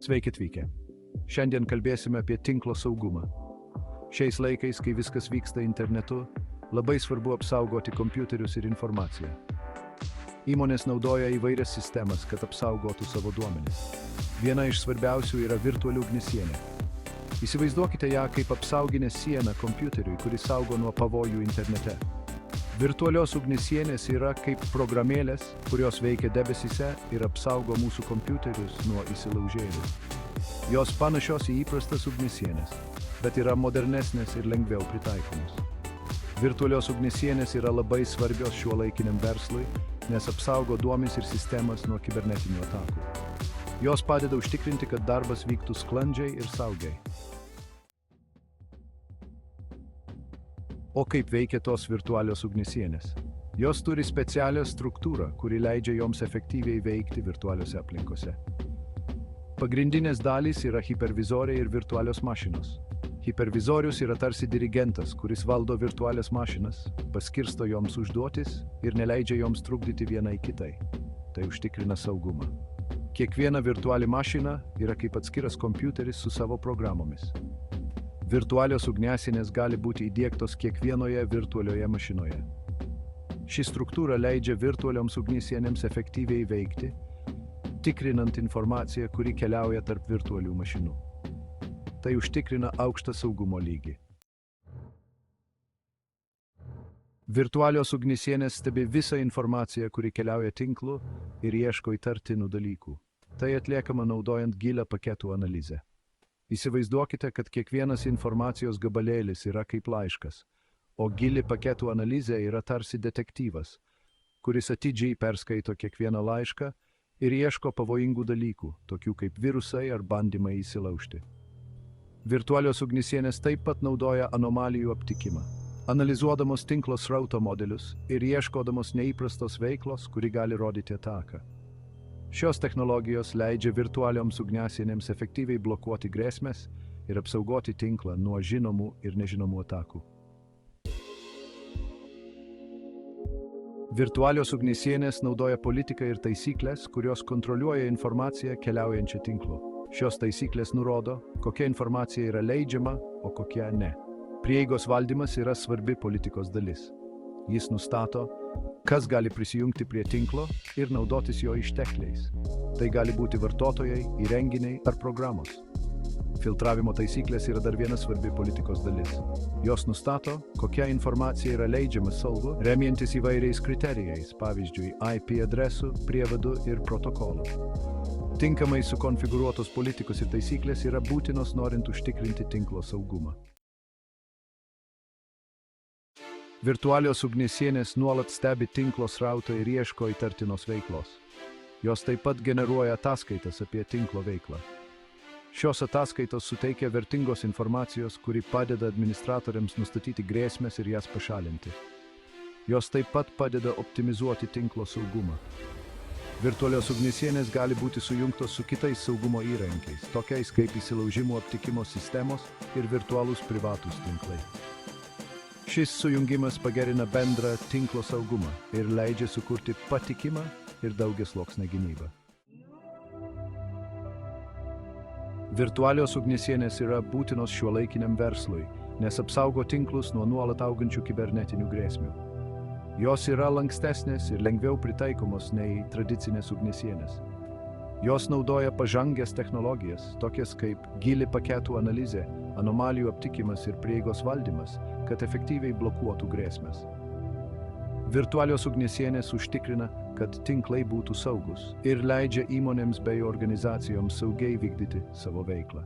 Sveiki atvykę. Šiandien kalbėsime apie tinklo saugumą. Šiais laikais, kai viskas vyksta internetu, labai svarbu apsaugoti kompiuterius ir informaciją. Įmonės naudoja įvairias sistemas, kad apsaugotų savo duomenis. Viena iš svarbiausių yra virtuali ugniasienė. Įsivaizduokite ją kaip apsauginę sieną kompiuteriui, kuris saugo nuo pavojų internete. Virtualios ugniasienės yra kaip programėlės, kurios veikia debesyse ir apsaugo mūsų kompiuterius nuo įsilaužėlių. Jos panašios į įprastas ugniasienes, bet yra modernesnės ir lengviau pritaikomos. Virtualios ugniasienės yra labai svarbios šiuolaikiniam verslui, nes apsaugo duomenis ir sistemas nuo kibernetinių atakų. Jos padeda užtikrinti, kad darbas vyktų sklandžiai ir saugiai. O kaip veikia tos virtualios ugniasienės? Jos turi specialią struktūrą, kuri leidžia joms efektyviai veikti virtualiose aplinkose. Pagrindinės dalys yra hipervizoriai ir virtualios mašinos. Hipervizorius yra tarsi dirigentas, kuris valdo virtualias mašinas, paskirsto joms užduotis ir neleidžia joms trukdyti vienai kitai. Tai užtikrina saugumą. Kiekviena virtuali mašina yra kaip atskiras kompiuteris su savo programomis. Virtualios ugniasienės gali būti įdiegtos kiekvienoje virtualioje mašinoje. Ši struktūra leidžia virtualioms ugniasienėms efektyviai veikti, tikrinant informaciją, kuri keliauja tarp virtualių mašinų. Tai užtikrina aukštą saugumo lygį. Virtualios ugniasienės stebi visą informaciją, kuri keliauja tinklu ir ieško įtartinų dalykų. Tai atliekama naudojant gilią paketų analizę. Įsivaizduokite, kad kiekvienas informacijos gabalėlis yra kaip laiškas, o gili paketų analizė yra tarsi detektyvas, kuris atidžiai perskaito kiekvieną laišką ir ieško pavojingų dalykų, tokių kaip virusai ar bandymai įsilaužti. Virtualios ugniasienės taip pat naudoja anomalijų aptikimą, analizuodamos tinklo srauto modelius ir ieškodamos neįprastos veiklos, kuri gali rodyti ataką. Šios technologijos leidžia virtualioms ugniasienėms efektyviai blokuoti grėsmes ir apsaugoti tinklą nuo žinomų ir nežinomų atakų. Virtualios ugniasienės naudoja politiką ir taisyklės, kurios kontroliuoja informaciją keliaujančią tinklu. Šios taisyklės nurodo, kokia informacija yra leidžiama, o kokia ne. Prieigos valdymas yra svarbi politikos dalis. Jis nustato, kas gali prisijungti prie tinklo ir naudotis jo ištekliais. Tai gali būti vartotojai, įrenginiai ar programos. Filtravimo taisyklės yra dar viena svarbi politikos dalis. Jos nustato, kokia informacija yra leidžiama saugu, remiantis įvairiais kriterijais, pavyzdžiui, IP adresų, prievadų ir protokolų. Tinkamai sukonfigūruotos politikos ir taisyklės yra būtinos norint užtikrinti tinklo saugumą. Virtualios ugniasienės nuolat stebi tinklo srautą ir ieško įtartinos veiklos. Jos taip pat generuoja ataskaitas apie tinklo veiklą. Šios ataskaitos suteikia vertingos informacijos, kuri padeda administratoriams nustatyti grėsmes ir jas pašalinti. Jos taip pat padeda optimizuoti tinklo saugumą. Virtualios ugniasienės gali būti sujungtos su kitais saugumo įrankiais, tokiais kaip įsilaužimų aptikimo sistemos ir virtualūs privatūs tinklai. Šis sujungimas pagerina bendrą tinklo saugumą ir leidžia sukurti patikimą ir daugiasluoksnę gynybą. Virtualios ugniasienės yra būtinos šiuolaikiniam verslui, nes apsaugo tinklus nuo nuolat augančių kibernetinių grėsmių. Jos yra lankstesnės ir lengviau pritaikomos nei tradicinės ugniasienės. Jos naudoja pažangias technologijas, tokias kaip gili paketų analizė, anomalijų aptikimas ir prieigos valdymas, kad efektyviai blokuotų grėsmes. Virtualios ugniasienės užtikrina, kad tinklai būtų saugus ir leidžia įmonėms bei organizacijoms saugiai vykdyti savo veiklą.